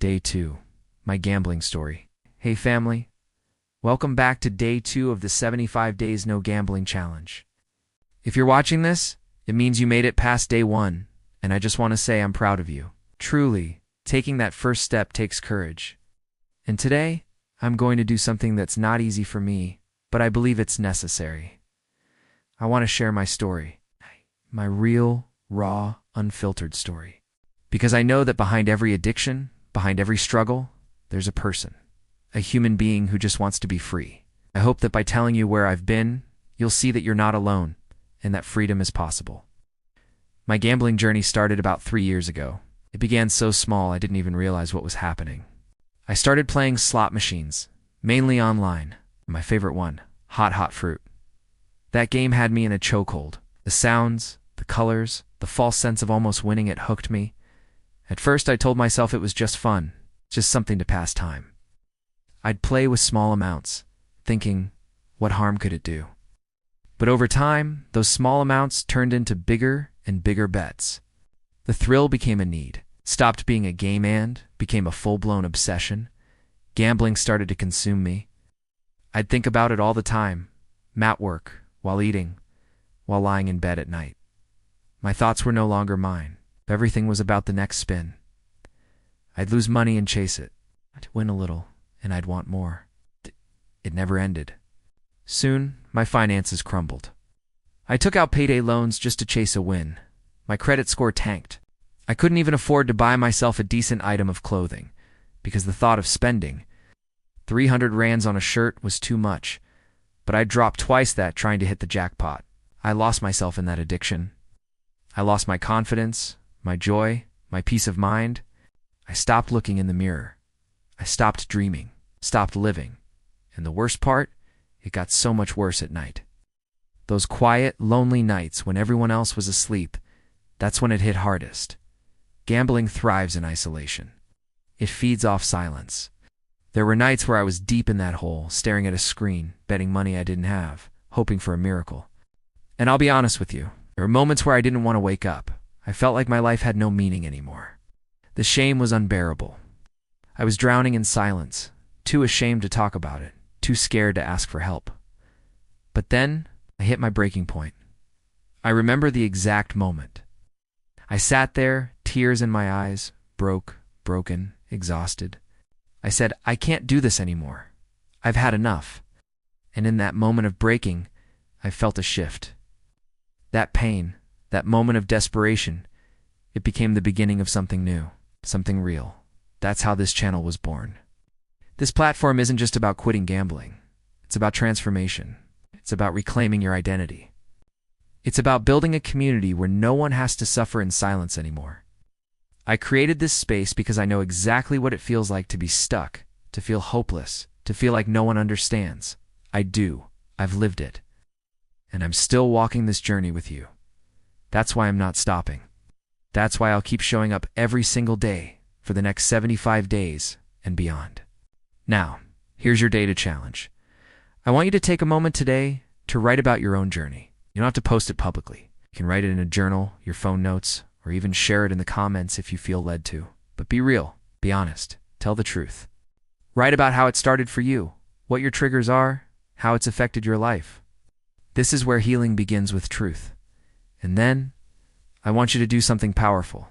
Day 2. My gambling story. Hey family, welcome back to Day 2 of the 75 Days No Gambling Challenge. If you're watching this, it means you made it past Day 1, and I just want to say I'm proud of you. Truly, taking that first step takes courage. And today, I'm going to do something that's not easy for me, but I believe it's necessary. I want to share my story. My real, raw, unfiltered story. Because I know that behind every addiction, behind every struggle, there's a person. A human being who just wants to be free. I hope that by telling you where I've been, you'll see that you're not alone, and that freedom is possible. My gambling journey started about 3 years ago. It began so small I didn't even realize what was happening. I started playing slot machines, mainly online. My favorite one, Hot Fruit. That game had me in a chokehold. The sounds, the colors, the false sense of almost winning it hooked me. At first I told myself it was just fun, just something to pass time. I'd play with small amounts, thinking, what harm could it do? But over time, those small amounts turned into bigger and bigger bets. The thrill became a need, stopped being a game and became a full-blown obsession. Gambling started to consume me. I'd think about it all the time, at work, while eating, while lying in bed at night. My thoughts were no longer mine. Everything was about the next spin. I'd lose money and chase it. I'd win a little, and I'd want more. It never ended. Soon, my finances crumbled. I took out payday loans just to chase a win. My credit score tanked. I couldn't even afford to buy myself a decent item of clothing, because the thought of spending 300 rands on a shirt was too much. But I dropped twice that trying to hit the jackpot. I lost myself in that addiction. I lost my confidence, my joy, my peace of mind. I stopped looking in the mirror. I stopped dreaming, stopped living. And the worst part, it got so much worse at night. Those quiet, lonely nights when everyone else was asleep, that's when it hit hardest. Gambling thrives in isolation. It feeds off silence. There were nights where I was deep in that hole, staring at a screen, betting money I didn't have, hoping for a miracle. And I'll be honest with you, there were moments where I didn't want to wake up. I felt like my life had no meaning anymore. The shame was unbearable. I was drowning in silence, too ashamed to talk about it, too scared to ask for help. But then, I hit my breaking point. I remember the exact moment. I sat there, tears in my eyes, broken, exhausted. I said, I can't do this anymore. I've had enough. And in that moment of breaking, I felt a shift. That pain, that moment of desperation, it became the beginning of something new, something real. That's how this channel was born. This platform isn't just about quitting gambling. It's about transformation. It's about reclaiming your identity. It's about building a community where no one has to suffer in silence anymore. I created this space because I know exactly what it feels like to be stuck, to feel hopeless, to feel like no one understands. I do. I've lived it. And I'm still walking this journey with you. That's why I'm not stopping. That's why I'll keep showing up every single day for the next 75 days and beyond. Now, here's your data challenge. I want you to take a moment today to write about your own journey. You don't have to post it publicly. You can write it in a journal, your phone notes, or even share it in the comments if you feel led to. But be real, be honest, tell the truth. Write about how it started for you, what your triggers are, how it's affected your life. This is where healing begins with truth. And then, I want you to do something powerful.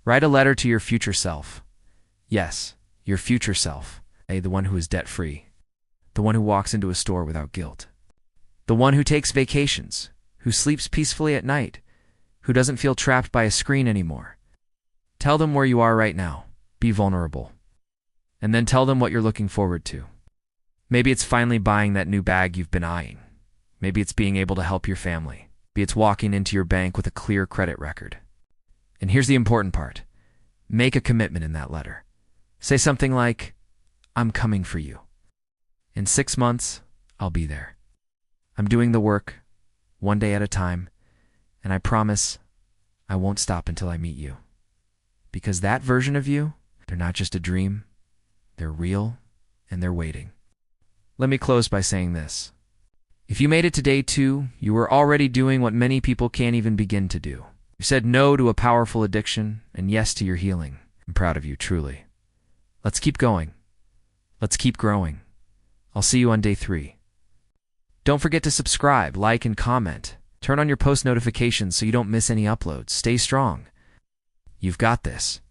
Write a letter to your future self. Yes, your future self, the one who is debt-free, the one who walks into a store without guilt, the one who takes vacations, who sleeps peacefully at night, who doesn't feel trapped by a screen anymore. Tell them where you are right now. Be vulnerable. And then tell them what you're looking forward to. Maybe it's finally buying that new bag you've been eyeing. Maybe it's being able to help your family. Maybe it's walking into your bank with a clear credit record. And here's the important part. Make a commitment in that letter. Say something like, I'm coming for you. In 6 months, I'll be there. I'm doing the work, one day at a time, and I promise I won't stop until I meet you. Because that version of you, they're not just a dream, they're real, and they're waiting. Let me close by saying this. If you made it to day 2, you were already doing what many people can't even begin to do. You said no to a powerful addiction and yes to your healing. I'm proud of you, truly. Let's keep going. Let's keep growing. I'll see you on day 3. Don't forget to subscribe, like, and comment. Turn on your post notifications so you don't miss any uploads. Stay strong. You've got this.